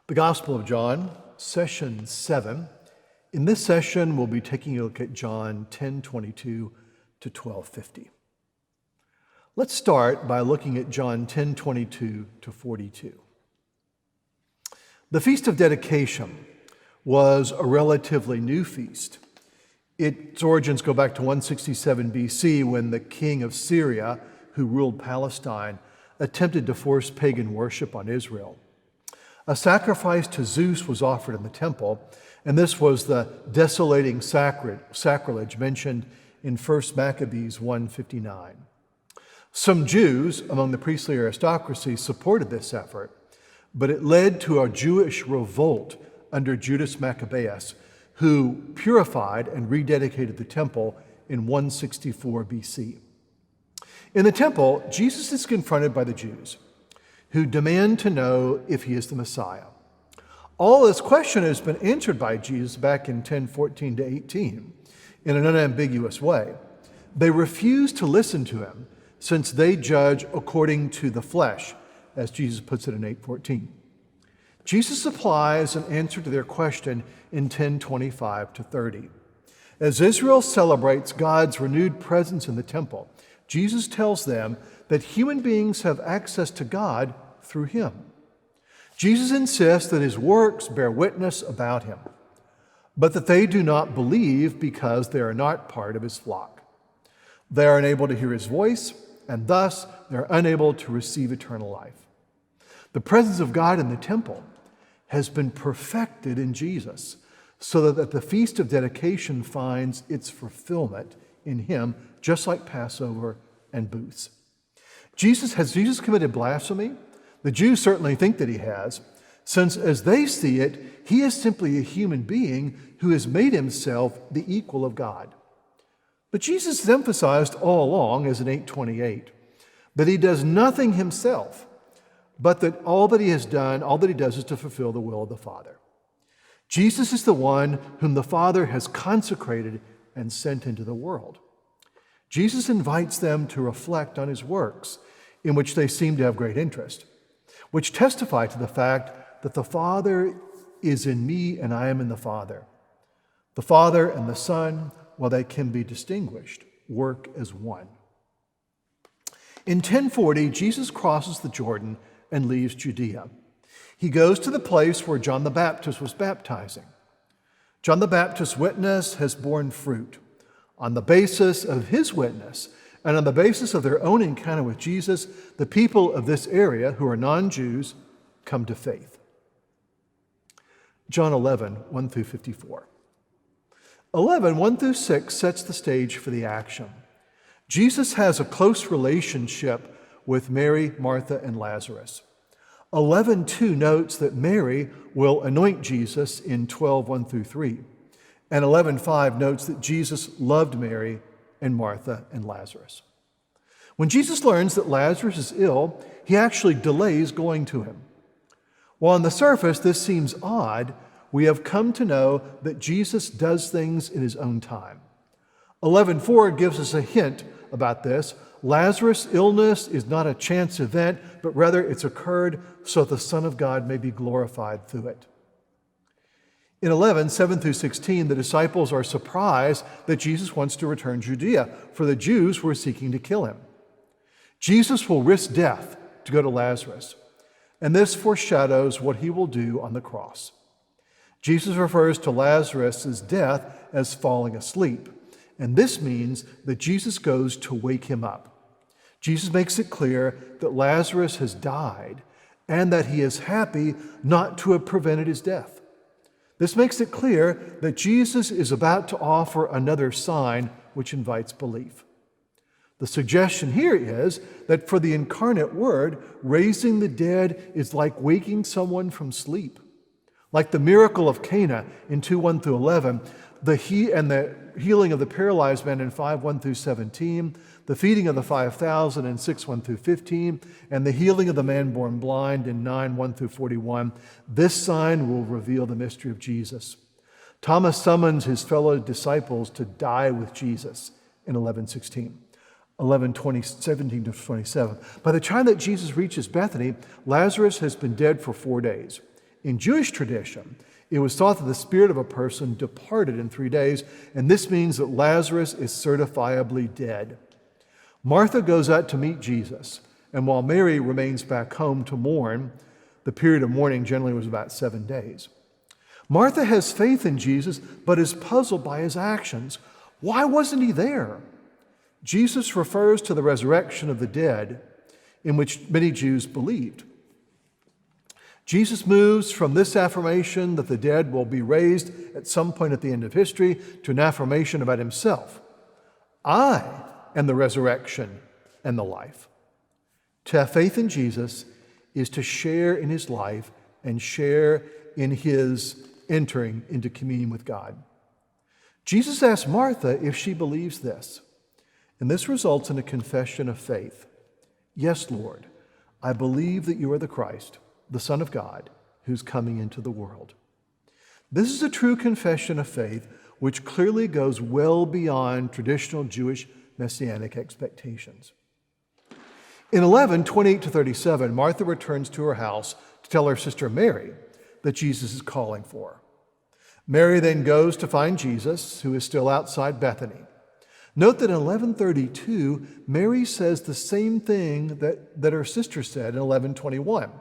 The Gospel of John, session 7. In this session, we'll be taking a look at John 10:22 to 12:50. Let's start by looking at John 10:22 to 42. The Feast of Dedication was a relatively new feast. Its origins go back to 167 BC when the king of Syria, who ruled Palestine, attempted to force pagan worship on Israel. A sacrifice to Zeus was offered in the temple, and this was the desolating sacrilege mentioned in 1 Maccabees 1:59. Some Jews among the priestly aristocracy supported this effort, but it led to a Jewish revolt under Judas Maccabeus, who purified and rededicated the temple in 164 BC. In the temple, Jesus is confronted by the Jews, who demand to know if he is the Messiah. All this question has been answered by Jesus back in 10:14 to 18 in an unambiguous way. They refuse to listen to him since they judge according to the flesh, as Jesus puts it in 8:14. Jesus supplies an answer to their question in 10:25 to 30. As Israel celebrates God's renewed presence in the temple, Jesus tells them that human beings have access to God through him. Jesus insists that his works bear witness about him, but that they do not believe because they are not part of his flock. They are unable to hear his voice, and thus they are unable to receive eternal life. The presence of God in the temple has been perfected in Jesus, so that the Feast of Dedication finds its fulfillment in him, just like Passover and booths. Has Jesus committed blasphemy? The Jews certainly think that he has, since as they see it, he is simply a human being who has made himself the equal of God. But Jesus has emphasized all along, as in 8:28, that he does nothing himself, but that all that he does is to fulfill the will of the Father. Jesus is the one whom the Father has consecrated and sent into the world. Jesus invites them to reflect on his works, in which they seem to have great interest, which testify to the fact that the Father is in me and I am in the Father. The Father and the Son, while they can be distinguished, work as one. In 10:40, Jesus crosses the Jordan and leaves Judea. He goes to the place where John the Baptist was baptizing. John the Baptist's witness has borne fruit. On the basis of his witness, and on the basis of their own encounter with Jesus, the people of this area, who are non-Jews, come to faith. John 11:1 through 54. 11:1 through 6 sets the stage for the action. Jesus has a close relationship with Mary, Martha, and Lazarus. 11:2 notes that Mary will anoint Jesus in 12:1 through 3. And 11:5 notes that Jesus loved Mary and Martha and Lazarus. When Jesus learns that Lazarus is ill, he actually delays going to him. While on the surface this seems odd, we have come to know that Jesus does things in his own time. 11:4 gives us a hint about this. Lazarus' illness is not a chance event, but rather it's occurred so the Son of God may be glorified through it. In 11:7 through 16, the disciples are surprised that Jesus wants to return to Judea, for the Jews were seeking to kill him. Jesus will risk death to go to Lazarus, and this foreshadows what he will do on the cross. Jesus refers to Lazarus' death as falling asleep, and this means that Jesus goes to wake him up. Jesus makes it clear that Lazarus has died and that he is happy not to have prevented his death. This makes it clear that Jesus is about to offer another sign which invites belief. The suggestion here is that for the incarnate Word, raising the dead is like waking someone from sleep. Like the miracle of Cana in 2:1 through 11, the healing of the paralyzed man in 5:1 through 17, the feeding of the 5,000 in 6:1 through 15, and the healing of the man born blind in 9:1 through 41. This sign will reveal the mystery of Jesus. Thomas summons his fellow disciples to die with Jesus in 11:16. 17 to 27. By the time that Jesus reaches Bethany, Lazarus has been dead for 4 days. In Jewish tradition, it was thought that the spirit of a person departed in 3 days, and this means that Lazarus is certifiably dead. Martha goes out to meet Jesus, and while Mary remains back home to mourn, the period of mourning generally was about 7 days. Martha has faith in Jesus, but is puzzled by his actions. Why wasn't he there? Jesus refers to the resurrection of the dead, in which many Jews believed. Jesus moves from this affirmation that the dead will be raised at some point at the end of history to an affirmation about himself. I am the resurrection and the life. To have faith in Jesus is to share in his life and share in his entering into communion with God. Jesus asks Martha if she believes this, and this results in a confession of faith. Yes, Lord, I believe that you are the Christ, the Son of God, who's coming into the world. This is a true confession of faith which clearly goes well beyond traditional Jewish messianic expectations. In 11:28-37, Martha returns to her house to tell her sister Mary that Jesus is calling for her. Mary then goes to find Jesus, who is still outside Bethany. Note that in 11:32, Mary says the same thing that her sister said in 11:21.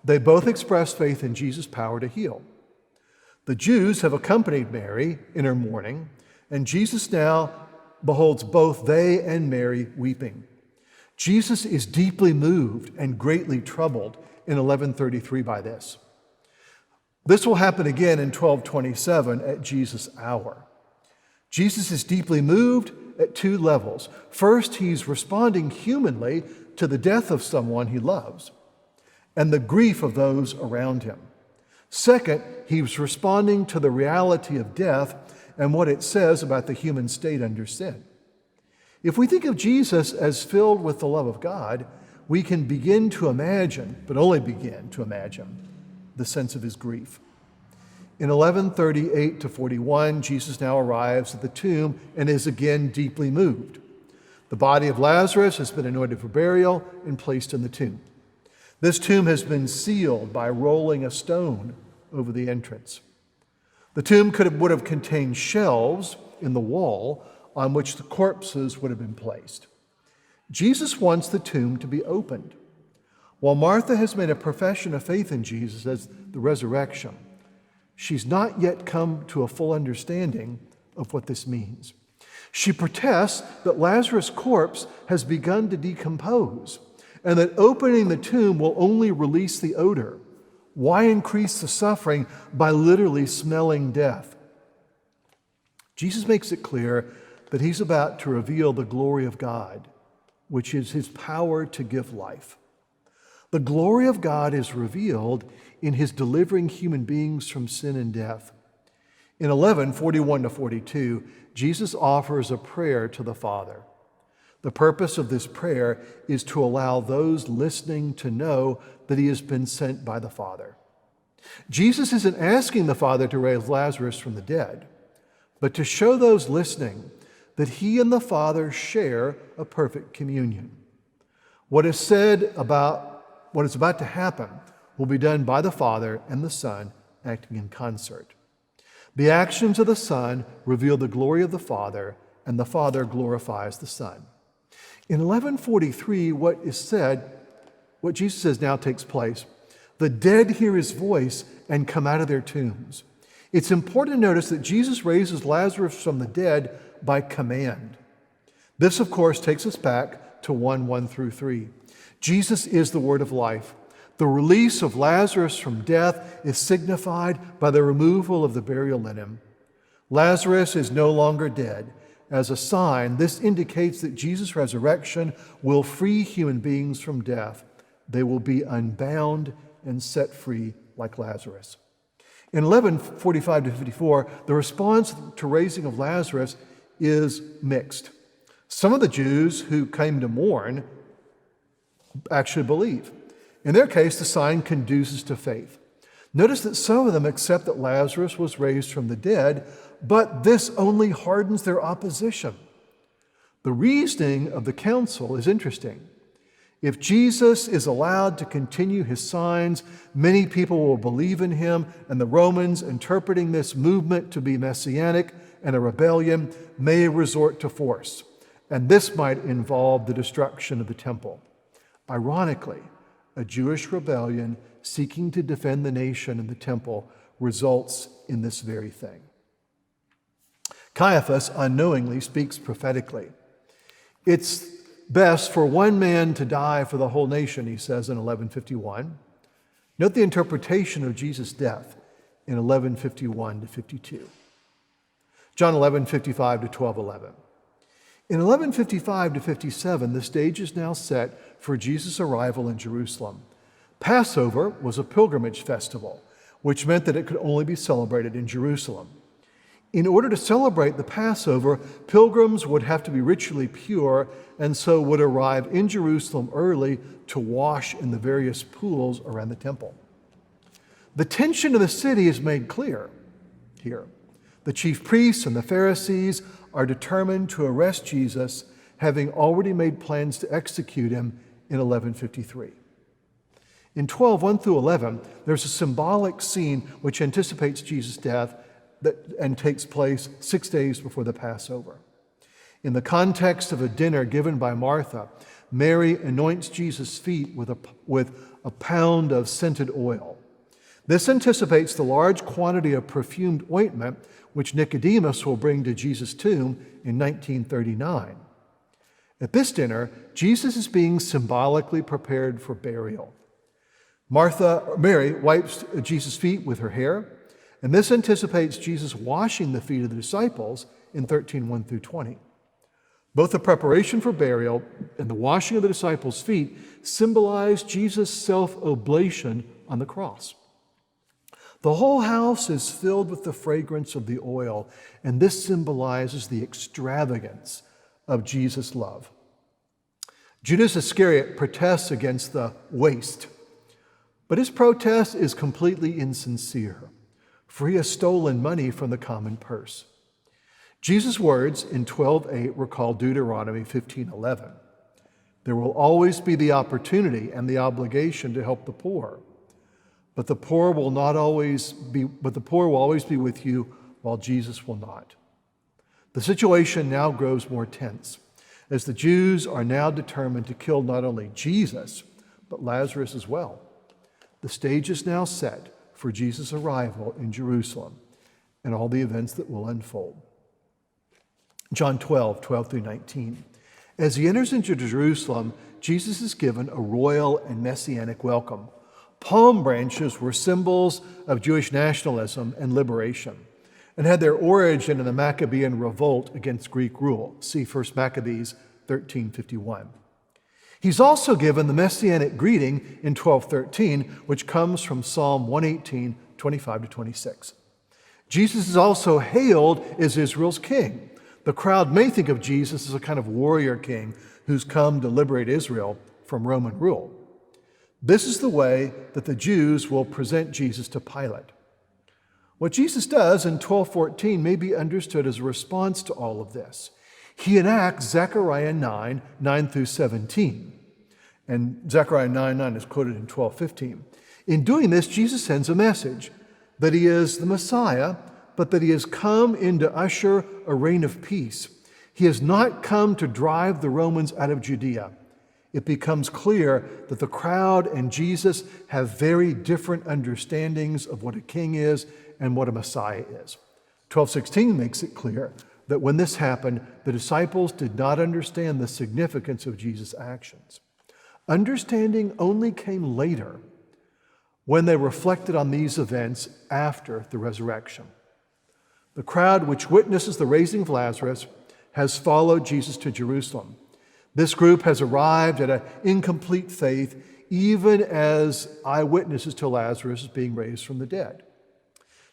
They both express faith in Jesus' power to heal. The Jews have accompanied Mary in her mourning, and Jesus now beholds both they and Mary weeping. Jesus is deeply moved and greatly troubled in 11:33 by this. This will happen again in 12:27 at Jesus' hour. Jesus is deeply moved at two levels. First, he's responding humanly to the death of someone he loves and the grief of those around him. Second, he's responding to the reality of death and what it says about the human state under sin. If we think of Jesus as filled with the love of God, we can begin to imagine, but only begin to imagine, the sense of his grief. In 11:38-41, Jesus now arrives at the tomb and is again deeply moved. The body of Lazarus has been anointed for burial and placed in the tomb. This tomb has been sealed by rolling a stone over the entrance. The tomb would have contained shelves in the wall on which the corpses would have been placed. Jesus wants the tomb to be opened. While Martha has made a profession of faith in Jesus as the resurrection, she's not yet come to a full understanding of what this means. She protests that Lazarus' corpse has begun to decompose and that opening the tomb will only release the odor. Why increase the suffering by literally smelling death? Jesus makes it clear that he's about to reveal the glory of God, which is his power to give life. The glory of God is revealed in his delivering human beings from sin and death. In 11:41-42, Jesus offers a prayer to the Father. The purpose of this prayer is to allow those listening to know that he has been sent by the Father. Jesus isn't asking the Father to raise Lazarus from the dead, but to show those listening that he and the Father share a perfect communion. What is said about what is about to happen will be done by the Father and the Son acting in concert. The actions of the Son reveal the glory of the Father, and the Father glorifies the Son. In 11:43, what Jesus says now takes place. The dead hear his voice and come out of their tombs. It's important to notice that Jesus raises Lazarus from the dead by command. This, of course, takes us back to 1:1-3. Jesus is the word of life. The release of Lazarus from death is signified by the removal of the burial linen. Lazarus is no longer dead. As a sign, this indicates that Jesus' resurrection will free human beings from death. They will be unbound and set free like Lazarus. In 11:45-54, the response to raising of Lazarus is mixed. Some of the Jews who came to mourn actually believe. In their case, the sign conduces to faith. Notice that some of them accept that Lazarus was raised from the dead, but this only hardens their opposition. The reasoning of the council is interesting. If Jesus is allowed to continue his signs, many people will believe in him, and the Romans, interpreting this movement to be messianic and a rebellion, may resort to force. And this might involve the destruction of the temple. Ironically, a Jewish rebellion seeking to defend the nation and the temple results in this very thing. Caiaphas unknowingly speaks prophetically. It's best for one man to die for the whole nation, he says in 1151. Note the interpretation of Jesus' death in 1151 to 52. John 11:55 to 12:11. In 11:55 to 57, the stage is now set for Jesus' arrival in Jerusalem. Passover was a pilgrimage festival, which meant that it could only be celebrated in Jerusalem. In order to celebrate the Passover, pilgrims would have to be ritually pure and so would arrive in Jerusalem early to wash in the various pools around the temple. The tension in the city is made clear here. The chief priests and the Pharisees are determined to arrest Jesus, having already made plans to execute him in 1153. In 12:1 through 11, there's a symbolic scene which anticipates Jesus' death and takes place 6 days before the Passover. In the context of a dinner given by Martha, Mary anoints Jesus' feet with a pound of scented oil. This anticipates the large quantity of perfumed ointment which Nicodemus will bring to Jesus' tomb in 1939. At this dinner, Jesus is being symbolically prepared for burial. Mary wipes Jesus' feet with her hair, and this anticipates Jesus washing the feet of the disciples in 13:1 through 20. Both the preparation for burial and the washing of the disciples' feet symbolize Jesus' self-oblation on the cross. The whole house is filled with the fragrance of the oil, and this symbolizes the extravagance of Jesus' love. Judas Iscariot protests against the waste, but his protest is completely insincere, for he has stolen money from the common purse. Jesus' words in 12:8 recall Deuteronomy 15:11. There will always be the opportunity and the obligation to help the poor, but the poor will always be with you, while Jesus will not. The situation now grows more tense, as the Jews are now determined to kill not only Jesus, but Lazarus as well. The stage is now set for Jesus' arrival in Jerusalem and all the events that will unfold. John 12:12 through 19. As he enters into Jerusalem, Jesus is given a royal and messianic welcome. Palm branches were symbols of Jewish nationalism and liberation and had their origin in the Maccabean revolt against Greek rule. See 1 Maccabees 13:51. He's also given the messianic greeting in 12:13, which comes from Psalm 118, 25 to 26. Jesus is also hailed as Israel's king. The crowd may think of Jesus as a kind of warrior king who's come to liberate Israel from Roman rule. This is the way that the Jews will present Jesus to Pilate. What Jesus does in 12:14 may be understood as a response to all of this. He enacts Zechariah 9 through 17. And Zechariah 9:9 is quoted in 12:15. In doing this, Jesus sends a message that he is the Messiah, but that he has come in to usher a reign of peace. He has not come to drive the Romans out of Judea. It becomes clear that the crowd and Jesus have very different understandings of what a king is and what a Messiah is. 12:16 makes it clear that when this happened, the disciples did not understand the significance of Jesus' actions. Understanding only came later, when they reflected on these events after the resurrection. The crowd which witnesses the raising of Lazarus has followed Jesus to Jerusalem. This group has arrived at an incomplete faith, even as eyewitnesses to Lazarus being raised from the dead.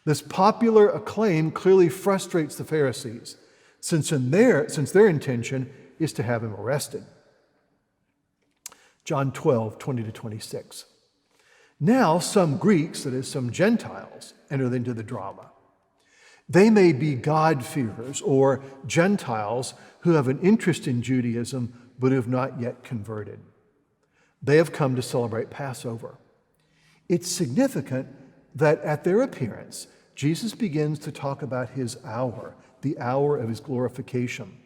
This popular acclaim clearly frustrates the Pharisees, since their intention is to have him arrested. John 12:20 to 26. Now some Greeks, that is, some Gentiles, enter into the drama. They may be God-fearers or Gentiles who have an interest in Judaism but have not yet converted. They have come to celebrate Passover. It's significant that at their appearance, Jesus begins to talk about his hour, the hour of his glorification.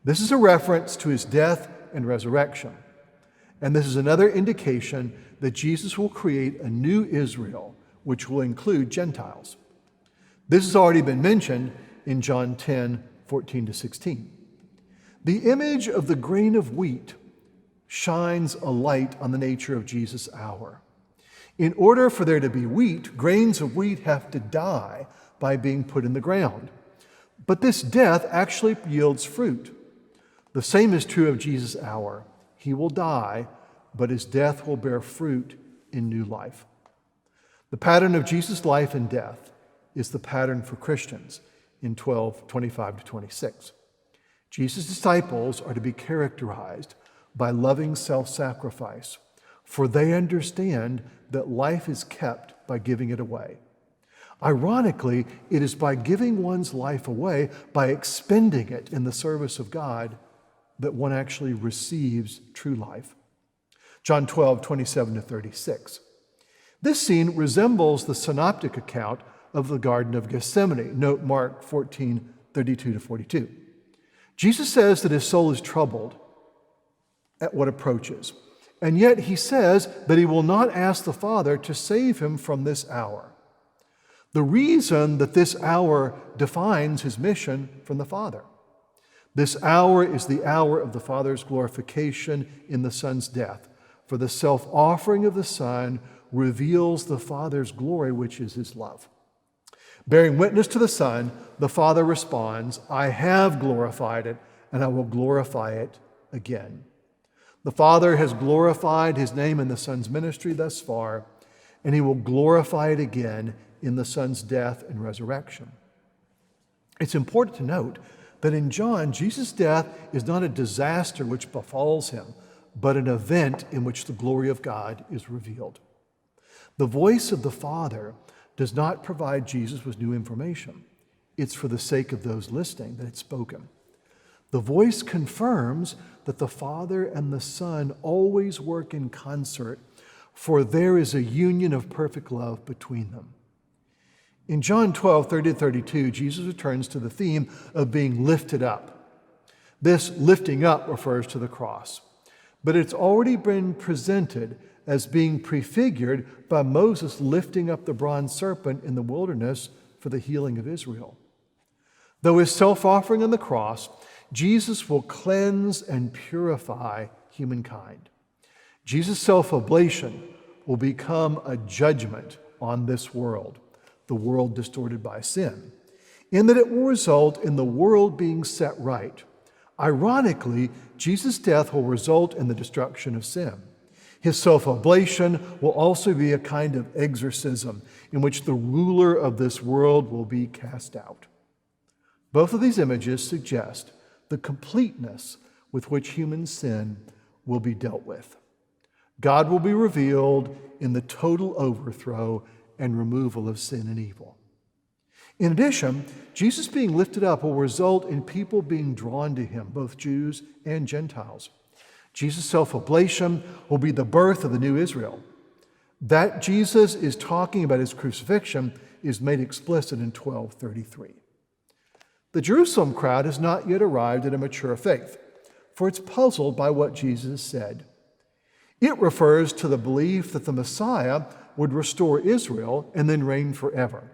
This is a reference to his death and resurrection. And this is another indication that Jesus will create a new Israel, which will include Gentiles. This has already been mentioned in John 10:14-16. The image of the grain of wheat shines a light on the nature of Jesus' hour. In order for there to be wheat, grains of wheat have to die by being put in the ground. But this death actually yields fruit. The same is true of Jesus' hour. He will die, but his death will bear fruit in new life. The pattern of Jesus' life and death is the pattern for Christians in 12:25-26. Jesus' disciples are to be characterized by loving self-sacrifice, for they understand that life is kept by giving it away. Ironically, it is by giving one's life away, by expending it in the service of God, that one actually receives true life. John 12:27-36. This scene resembles the synoptic account of the Garden of Gethsemane. Note Mark 14:32-42. Jesus says that his soul is troubled at what approaches, and yet he says that he will not ask the Father to save him from this hour. The reason that this hour defines his mission from the Father. This hour is the hour of the Father's glorification in the Son's death, for the self-offering of the Son reveals the Father's glory, which is his love. Bearing witness to the Son, the Father responds, I have glorified it, and I will glorify it again. The Father has glorified his name in the Son's ministry thus far, and he will glorify it again in the Son's death and resurrection. It's important to note that in John, Jesus' death is not a disaster which befalls him, but an event in which the glory of God is revealed. The voice of the Father does not provide Jesus with new information. It's for the sake of those listening that it's spoken. The voice confirms that the Father and the Son always work in concert, for there is a union of perfect love between them. In John 12:30-32, Jesus returns to the theme of being lifted up. This lifting up refers to the cross, but it's already been presented as being prefigured by Moses lifting up the bronze serpent in the wilderness for the healing of Israel. Though his self-offering on the cross, Jesus will cleanse and purify humankind. Jesus' self-oblation will become a judgment on this world, the world distorted by sin, in that it will result in the world being set right. Ironically, Jesus' death will result in the destruction of sin. His self-oblation will also be a kind of exorcism in which the ruler of this world will be cast out. Both of these images suggest the completeness with which human sin will be dealt with. God will be revealed in the total overthrow and removal of sin and evil. In addition, Jesus being lifted up will result in people being drawn to him, both Jews and Gentiles. Jesus' self-oblation will be the birth of the new Israel. That Jesus is talking about his crucifixion is made explicit in 12:33. The Jerusalem crowd has not yet arrived at a mature faith, for it's puzzled by what Jesus said. It refers to the belief that the Messiah would restore Israel and then reign forever.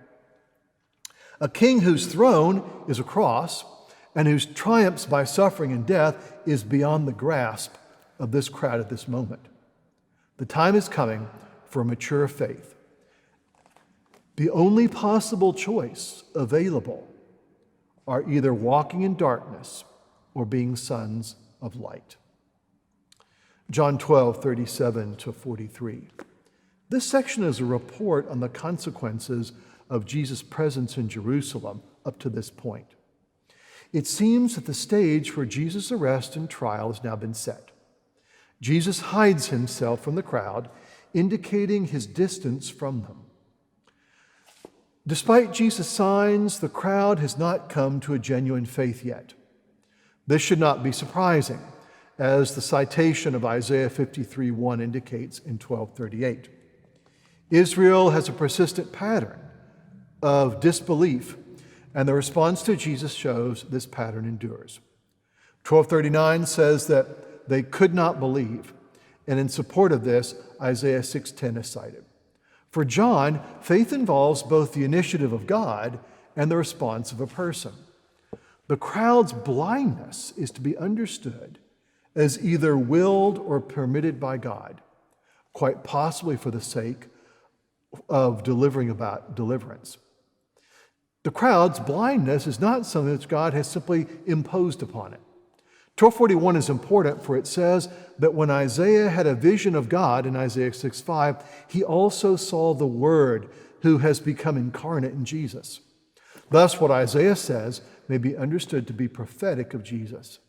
A king whose throne is a cross and whose triumphs by suffering and death is beyond the grasp of this crowd at this moment. The time is coming for a mature faith. The only possible choice available are either walking in darkness or being sons of light. John 12:37-43. This section is a report on the consequences of Jesus' presence in Jerusalem up to this point. It seems that the stage for Jesus' arrest and trial has now been set. Jesus hides himself from the crowd, indicating his distance from them. Despite Jesus' signs, the crowd has not come to a genuine faith yet. This should not be surprising, as the citation of Isaiah 53:1 indicates in 12:38. Israel has a persistent pattern of disbelief, and the response to Jesus shows this pattern endures. 12:39 says that they could not believe, and in support of this, Isaiah 6:10 is cited. For John, faith involves both the initiative of God and the response of a person. The crowd's blindness is to be understood as either willed or permitted by God, quite possibly for the sake of delivering about deliverance. The crowd's blindness is not something that God has simply imposed upon it. 12:41 is important, for it says that when Isaiah had a vision of God in Isaiah 6:5, he also saw the Word who has become incarnate in Jesus. Thus, what Isaiah says may be understood to be prophetic of Jesus.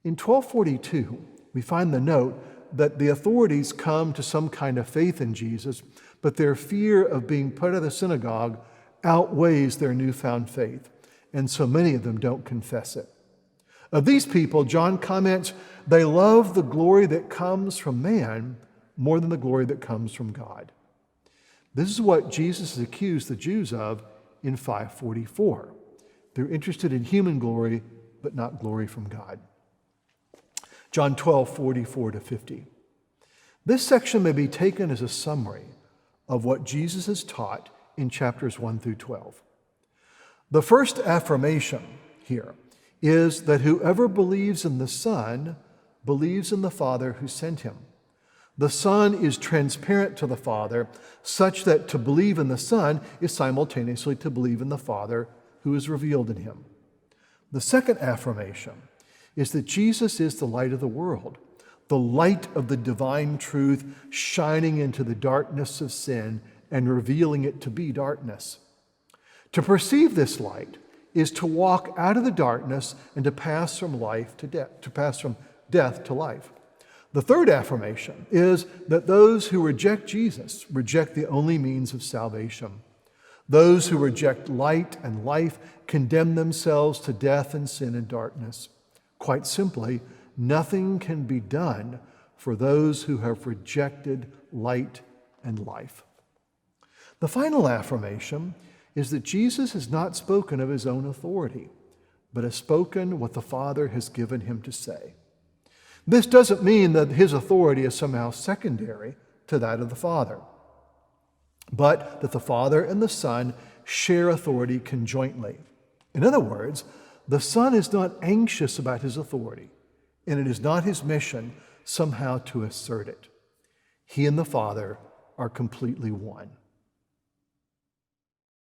In 12:42, we find the note that the authorities come to some kind of faith in Jesus, but their fear of being put out of the synagogue outweighs their newfound faith, and so many of them don't confess it. Of these people, John comments, they love the glory that comes from man more than the glory that comes from God. This is what Jesus has accused the Jews of in 5:44. They're interested in human glory, but not glory from God. John 12:44-50. This section may be taken as a summary of what Jesus has taught in chapters 1 through 12. The first affirmation here is that whoever believes in the Son believes in the Father who sent him. The Son is transparent to the Father, such that to believe in the Son is simultaneously to believe in the Father who is revealed in him. The second affirmation is that Jesus is the light of the world, the light of the divine truth shining into the darkness of sin and revealing it to be darkness. To perceive this light is to walk out of the darkness and to pass from life to death, to pass from death to life. The third affirmation is that those who reject Jesus reject the only means of salvation. Those who reject light and life condemn themselves to death and sin and darkness. Quite simply, nothing can be done for those who have rejected light and life. The final affirmation is that Jesus has not spoken of his own authority, but has spoken what the Father has given him to say. This doesn't mean that his authority is somehow secondary to that of the Father, but that the Father and the Son share authority conjointly. In other words, the Son is not anxious about his authority, and it is not his mission somehow to assert it. He and the Father are completely one.